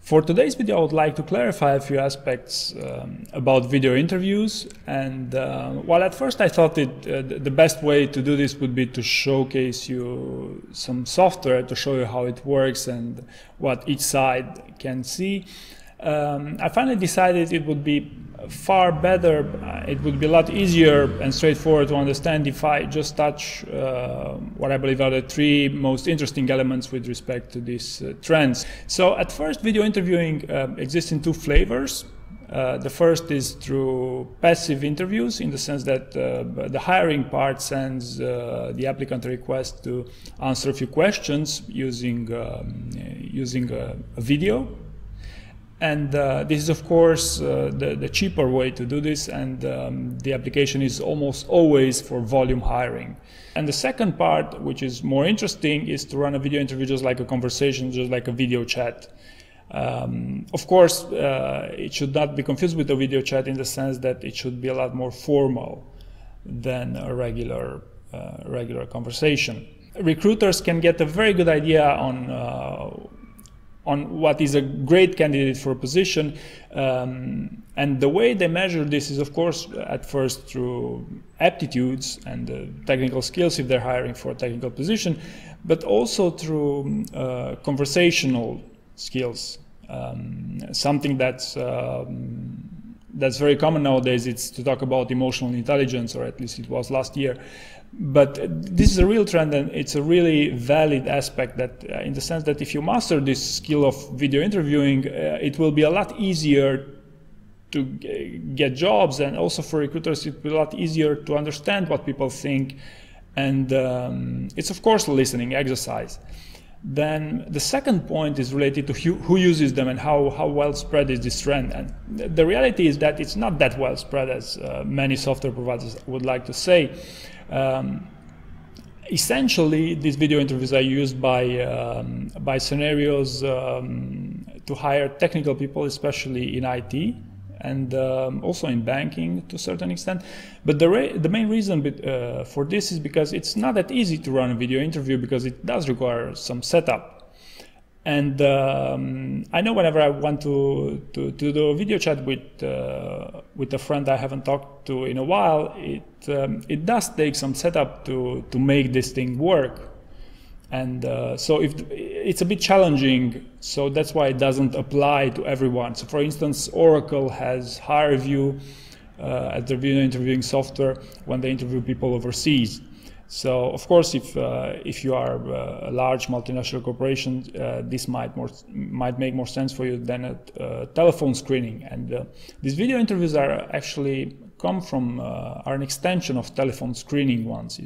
For today's video, I would like to clarify a few aspects about video interviews. And while at first I thought the best way to do this would be to showcase you some software to show you how it works and what each side can see, I finally decided it would be far better, it would be a lot easier and straightforward to understand if I just touch what I believe are the three most interesting elements with respect to these trends. So at first, video interviewing exists in two flavors. The first is through passive interviews, in the sense that the hiring part sends the applicant a request to answer a few questions using a video. And this is, of course, the cheaper way to do this, and the application is almost always for volume hiring. And the second part, which is more interesting, is to run a video interview just like a conversation, just like a video chat. Of course, it should not be confused with a video chat in the sense that it should be a lot more formal than a regular conversation. Recruiters can get a very good idea on what is a great candidate for a position, and the way they measure this is, of course, at first through aptitudes and technical skills if they're hiring for a technical position, but also through conversational skills. Something that's very common nowadays, it's to talk about emotional intelligence, or at least it was last year. But this is a real trend, and it's a really valid aspect, that in the sense that if you master this skill of video interviewing, it will be a lot easier to get jobs, and also for recruiters it will be a lot easier to understand what people think, and it's of course a listening exercise. Then the second point is related to who uses them and how well spread is this trend. And the reality is that it's not that well spread as many software providers would like to say. Essentially, these video interviews are used by scenarios to hire technical people, especially in IT, and also in banking to a certain extent. But the main reason for this is because it's not that easy to run a video interview, because it does require some setup. And I know whenever I want to do a video chat with a friend I haven't talked to in a while, it does take some setup to make this thing work. And so if it's a bit challenging, so that's why it doesn't apply to everyone. So for instance, Oracle has HireVue as their video interviewing software when they interview people overseas. So of course, if you are a large multinational corporation, this might make more sense for you than a telephone screening. And these video interviews are actually are an extension of telephone screening ones,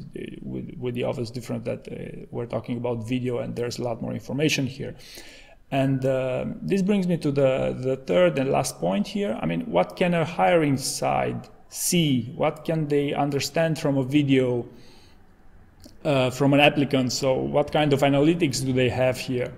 with the obvious difference that we're talking about video and there's a lot more information here. And this brings me to the third and last point here. I mean, what can a hiring side see? What can they understand from a video from an applicant? So what kind of analytics do they have here?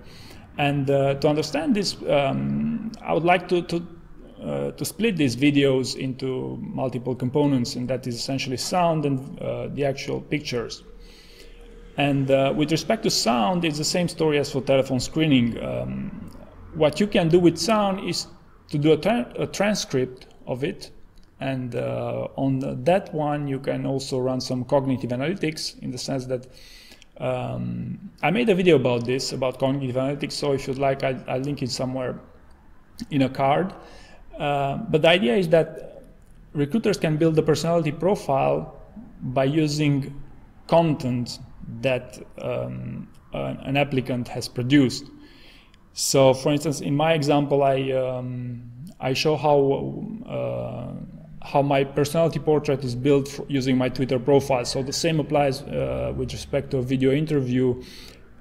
And to understand this, I would like to split these videos into multiple components, and that is essentially sound and the actual pictures. And with respect to sound, it's the same story as for telephone screening. What you can do with sound is to do a transcript of it, and on that one you can also run some cognitive analytics, in the sense that I made a video about this, about cognitive analytics, so if you'd like, I'll link it somewhere in a card. But the idea is that recruiters can build a personality profile by using content that an applicant has produced. So, for instance, in my example, I show how my personality portrait is built using my Twitter profile. So the same applies with respect to a video interview,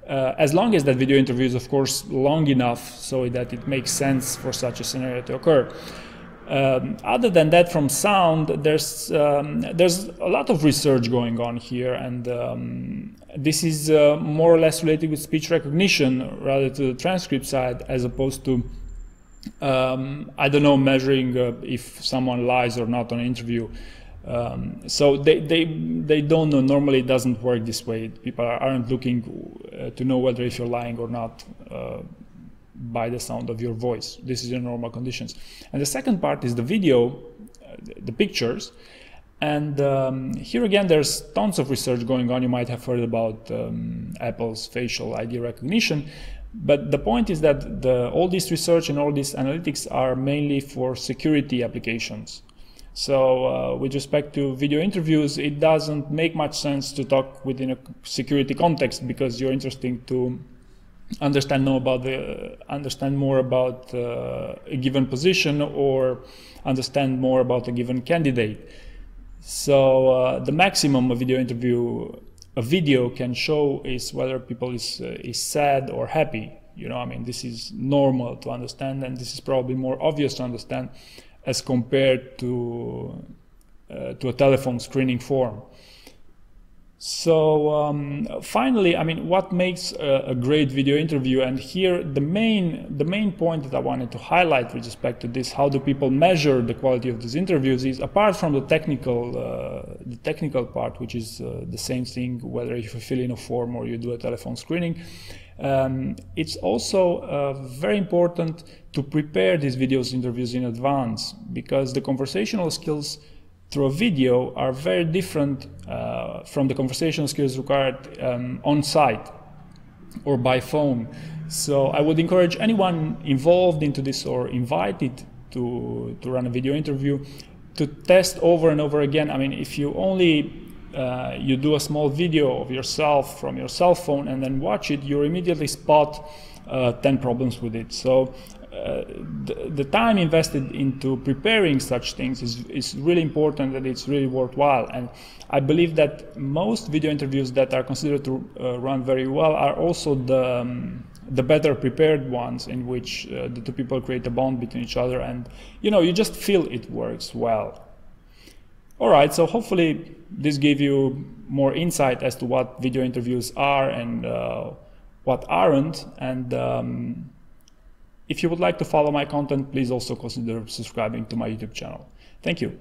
as long as that video interview is, of course, long enough so that it makes sense for such a scenario to occur. Other than that, from sound, there's a lot of research going on here, and this is more or less related with speech recognition rather to the transcript side, as opposed to I don't know, measuring if someone lies or not on an interview. So they don't know. Normally it doesn't work this way. People aren't looking to know whether if you're lying or not by the sound of your voice. This is in normal conditions. And the second part is the video, the pictures. And here again, there's tons of research going on. You might have heard about Apple's facial ID recognition. But the point is that all this research and all these analytics are mainly for security applications. So with respect to video interviews, it doesn't make much sense to talk within a security context, because you're interested to understand more about a given position, or understand more about a given candidate. So the maximum a video can show is whether people is sad or happy. You know, I mean, this is normal to understand, and this is probably more obvious to understand as compared to a telephone screening form. So finally, I mean, what makes a great video interview? And here the main point that I wanted to highlight with respect to this, how do people measure the quality of these interviews, is apart from the technical part, which is the same thing whether you fill in a form or you do a telephone screening. It's also very important to prepare these interviews in advance, because the conversational skills through a video are very different from the conversational skills required on site or by phone. So I would encourage anyone involved into this or invited to run a video interview to test over and over again. I mean, if you only you do a small video of yourself from your cell phone and then watch it, you immediately spot 10 problems with it. So the time invested into preparing such things is really important, and it's really worthwhile. And I believe that most video interviews that are considered to run very well are also the better prepared ones, in which the two people create a bond between each other, and you just feel it works well. All right, so hopefully this gave you more insight as to what video interviews are and what aren't. And if you would like to follow my content, please also consider subscribing to my YouTube channel. Thank you.